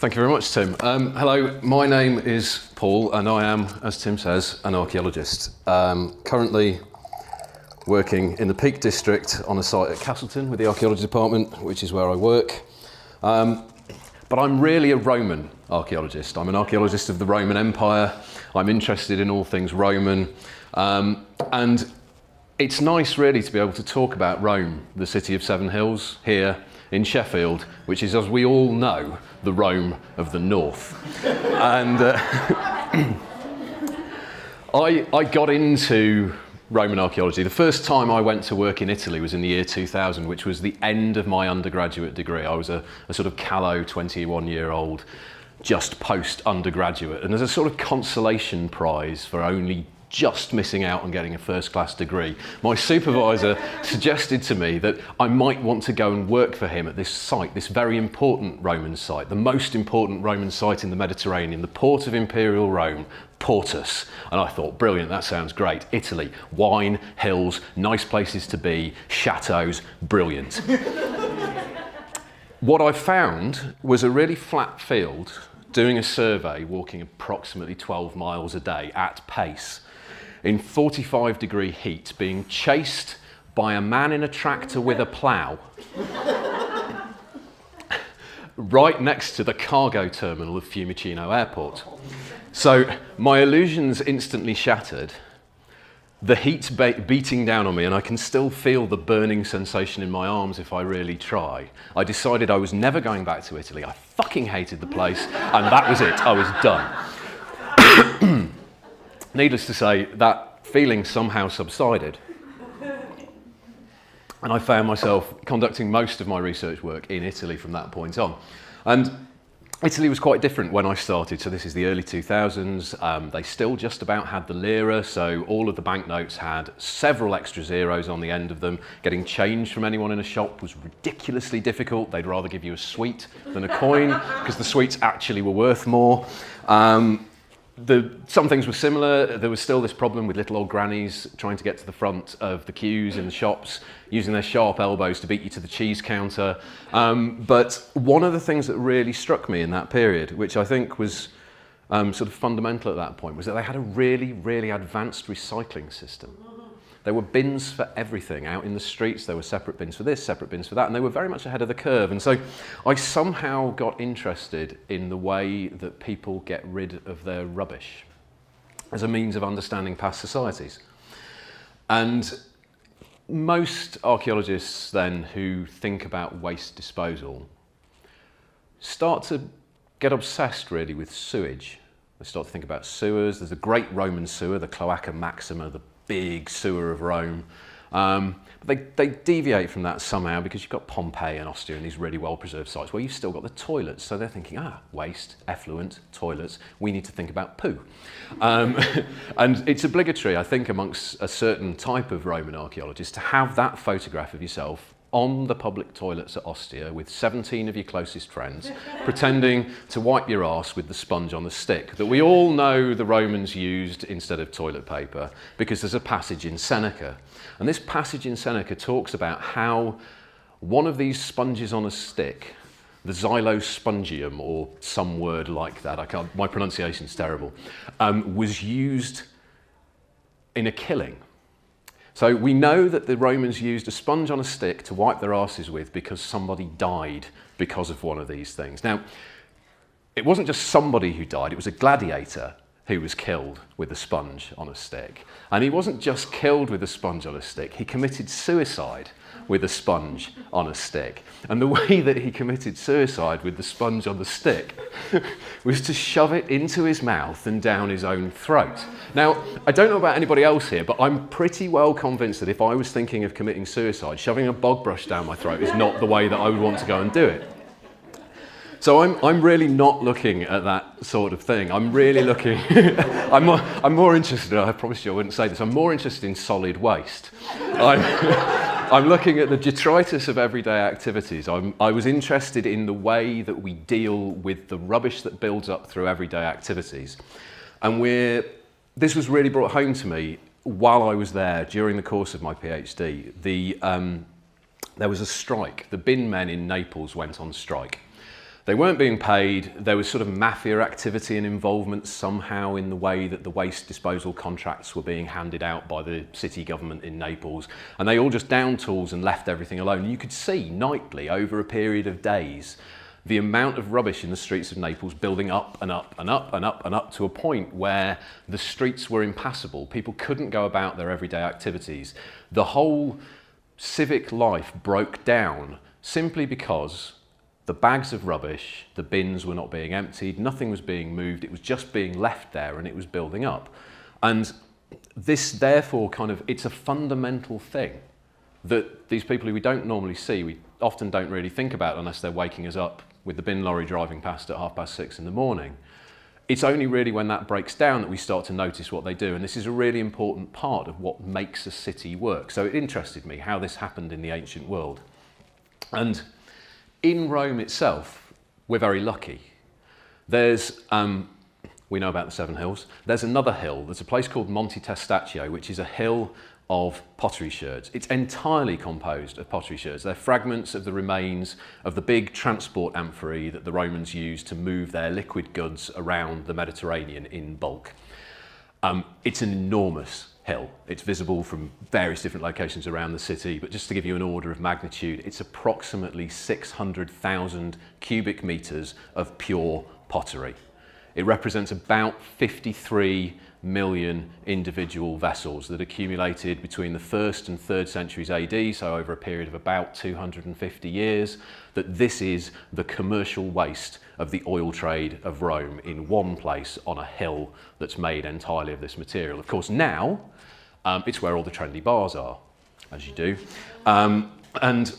Thank you very much, Tim. Hello, my name is Paul and I am, as Tim says, an archaeologist. Currently working in the Peak District on a site at Castleton with the Archaeology Department, which is where I work. But I'm really a Roman archaeologist. I'm an archaeologist of the Roman Empire. I'm interested in all things Roman. And it's nice really to be able to talk about Rome, the city of Seven Hills, here in Sheffield, which is, as we all know, the Rome of the North. And I got into Roman archaeology. The first time I went to work in Italy was in the year 2000, which was the end of my undergraduate degree. I was a sort of callow 21-year-old, just post-undergraduate. And as a sort of consolation prize for only just missing out on getting a first-class degree, my supervisor suggested to me that I might want to go and work for him at this site, this very important Roman site, the most important Roman site in the Mediterranean, the port of Imperial Rome, Portus. And I thought, brilliant, that sounds great. Italy, wine, hills, nice places to be, chateaus, brilliant. What I found was a really flat field, doing a survey, walking approximately 12 miles a day at pace, in 45-degree heat, being chased by a man in a tractor with a plough, right next to the cargo terminal of Fiumicino Airport. So my illusions instantly shattered, the heat beating down on me, and I can still feel the burning sensation in my arms if I really try. I decided I was never going back to Italy. I fucking hated the place, and that was it. I was done. Needless to say, that feeling somehow subsided. And I found myself conducting most of my research work in Italy from that point on. And Italy was quite different when I started, so this is the early 2000s. They still just about had the lira, so all of the banknotes had several extra zeros on the end of them. Getting change from anyone in a shop was ridiculously difficult. They'd rather give you a sweet than a coin, because the sweets actually were worth more. Some things were similar. There was still this problem with little old grannies trying to get to the front of the queues in the shops, using their sharp elbows to beat you to the cheese counter. But one of the things that really struck me in that period, which I think was sort of fundamental at that point, was that they had a really, really advanced recycling system. There were bins for everything out in the streets. There were separate bins for this, separate bins for that, and they were very much ahead of the curve. And so I somehow got interested in the way that people get rid of their rubbish as a means of understanding past societies. And most archaeologists then who think about waste disposal start to get obsessed really with sewage. They start to think about sewers. There's a great Roman sewer, the Cloaca Maxima, the big sewer of Rome. But they deviate from that somehow because you've got Pompeii and Ostia and these really well-preserved sites where you've still got the toilets. So they're thinking, waste, effluent, toilets, we need to think about poo. And it's obligatory, I think, amongst a certain type of Roman archaeologist to have that photograph of yourself on the public toilets at Ostia with 17 of your closest friends, pretending to wipe your arse with the sponge on the stick that we all know the Romans used instead of toilet paper, because there's a passage in Seneca. And this passage in Seneca talks about how one of these sponges on a stick, the xylospongium, or some word like that, my pronunciation's terrible, was used in a killing. So we know that the Romans used a sponge on a stick to wipe their asses with because somebody died because of one of these things. Now, it wasn't just somebody who died, it was a gladiator who was killed with a sponge on a stick. And he wasn't just killed with a sponge on a stick, he committed suicide with a sponge on a stick. And the way that he committed suicide with the sponge on the stick was to shove it into his mouth and down his own throat. Now, I don't know about anybody else here, but I'm pretty well convinced that if I was thinking of committing suicide, shoving a bog brush down my throat is not the way that I would want to go and do it. So I'm really not looking at that sort of thing. I'm really looking, I'm more interested, I promised you I wouldn't say this, I'm more interested in solid waste. I'm looking at the detritus of everyday activities. I was interested in the way that we deal with the rubbish that builds up through everyday activities. And this was really brought home to me while I was there during the course of my PhD. There was a strike. The bin men in Naples went on strike. They weren't being paid. There was sort of mafia activity and involvement somehow in the way that the waste disposal contracts were being handed out by the city government in Naples. And they all just downed tools and left everything alone. You could see nightly, over a period of days, the amount of rubbish in the streets of Naples building up and up and up and up and up to a point where the streets were impassable. People couldn't go about their everyday activities. The whole civic life broke down simply because the bags of rubbish, the bins were not being emptied, nothing was being moved, it was just being left there and it was building up. And this therefore it's a fundamental thing that these people who we don't normally see, we often don't really think about unless they're waking us up with the bin lorry driving past at 6:30 in the morning. It's only really when that breaks down that we start to notice what they do. And this is a really important part of what makes a city work. So it interested me how this happened in the ancient world. And in Rome itself, we're very lucky. There's, we know about the Seven Hills. There's another hill. There's a place called Monte Testaccio, which is a hill of pottery sherds. It's entirely composed of pottery sherds. They're fragments of the remains of the big transport amphorae that the Romans used to move their liquid goods around the Mediterranean in bulk. It's an enormous hill. It's visible from various different locations around the city, but just to give you an order of magnitude, it's approximately 600,000 cubic meters of pure pottery. It represents about 53 million individual vessels that accumulated between the 1st and 3rd centuries AD, so over a period of about 250 years, that this is the commercial waste of the oil trade of Rome in one place on a hill that's made entirely of this material. Of course, now it's where all the trendy bars are, as you do. And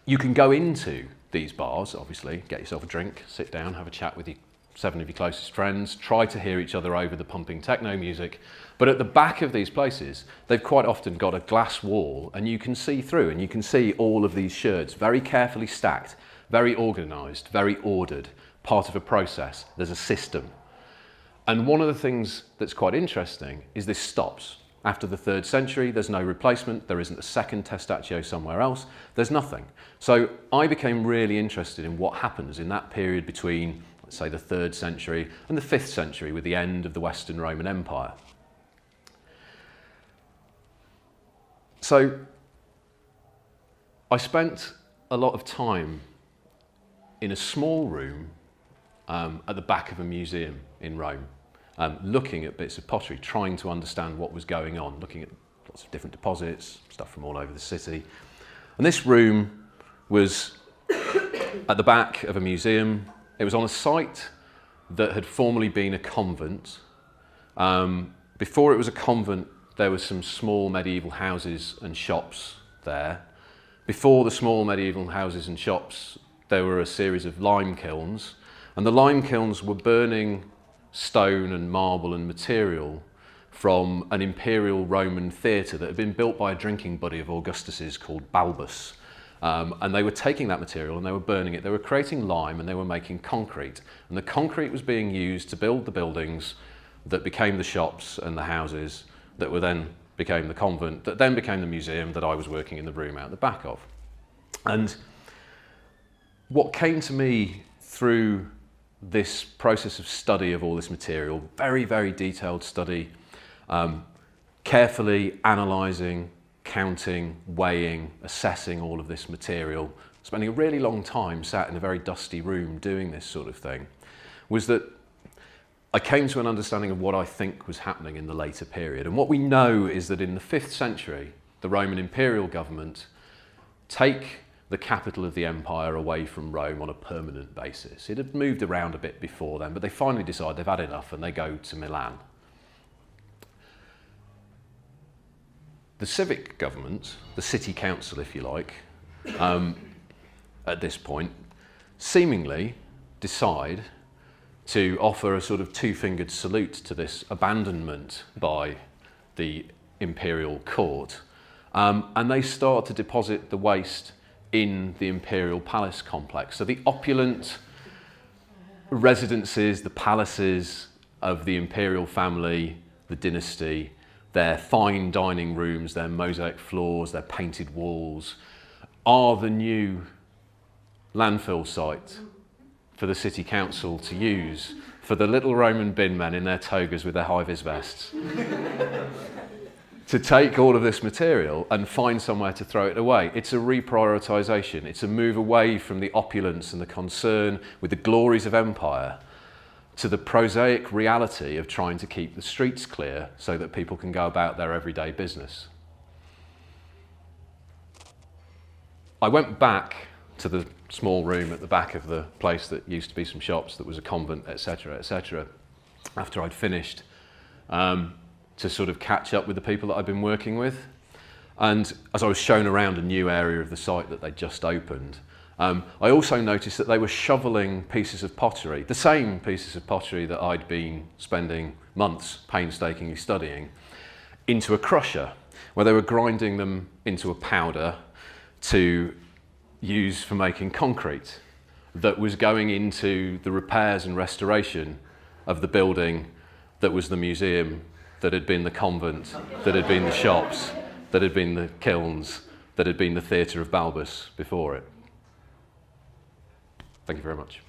you can go into these bars, obviously, get yourself a drink, sit down, have a chat with 7 of your closest friends, try to hear each other over the pumping techno music. But at the back of these places, they've quite often got a glass wall and you can see through and you can see all of these sherds very carefully stacked, very organised, very ordered, part of a process. There's a system. And one of the things that's quite interesting is this stops. After the 3rd century, there's no replacement, there isn't a second Testaccio somewhere else, there's nothing. So I became really interested in what happens in that period between, let's say, the 3rd century and the 5th century with the end of the Western Roman Empire. So I spent a lot of time in a small room at the back of a museum in Rome, looking at bits of pottery, trying to understand what was going on, looking at lots of different deposits, stuff from all over the city. And this room was at the back of a museum. It was on a site that had formerly been a convent. Before it was a convent, there were some small medieval houses and shops there. Before the small medieval houses and shops, there were a series of lime kilns, and the lime kilns were burning stone and marble and material from an imperial Roman theatre that had been built by a drinking buddy of Augustus's called Balbus. And they were taking that material and they were burning it. They were creating lime and they were making concrete. And the concrete was being used to build the buildings that became the shops and the houses that were then became the convent, that then became the museum that I was working in the room out the back of. And what came to me through this process of study of all this material, very, very detailed study, carefully analysing, counting, weighing, assessing all of this material, spending a really long time sat in a very dusty room doing this sort of thing, was that I came to an understanding of what I think was happening in the later period. And what we know is that in the 5th century, the Roman imperial government take the capital of the empire away from Rome on a permanent basis. It had moved around a bit before then, but they finally decide they've had enough and they go to Milan. The civic government, the city council if you like, at this point, seemingly decide to offer a sort of two-fingered salute to this abandonment by the imperial court. And they start to deposit the waste in the imperial palace complex. So the opulent residences, the palaces of the imperial family, the dynasty, their fine dining rooms, their mosaic floors, their painted walls, are the new landfill site for the city council to use for the little Roman bin men in their togas with their high-vis vests to take all of this material and find somewhere to throw it away. It's a reprioritisation. It's a move away from the opulence and the concern with the glories of empire to the prosaic reality of trying to keep the streets clear so that people can go about their everyday business. I went back to the small room at the back of the place that used to be some shops, that was a convent, etc., after I'd finished, to sort of catch up with the people that I'd been working with. And as I was shown around a new area of the site that they'd just opened, I also noticed that they were shoveling pieces of pottery, the same pieces of pottery that I'd been spending months painstakingly studying, into a crusher, where they were grinding them into a powder to use for making concrete that was going into the repairs and restoration of the building that was the museum, that had been the convent, that had been the shops, that had been the kilns, that had been the theatre of Balbus before it. Thank you very much.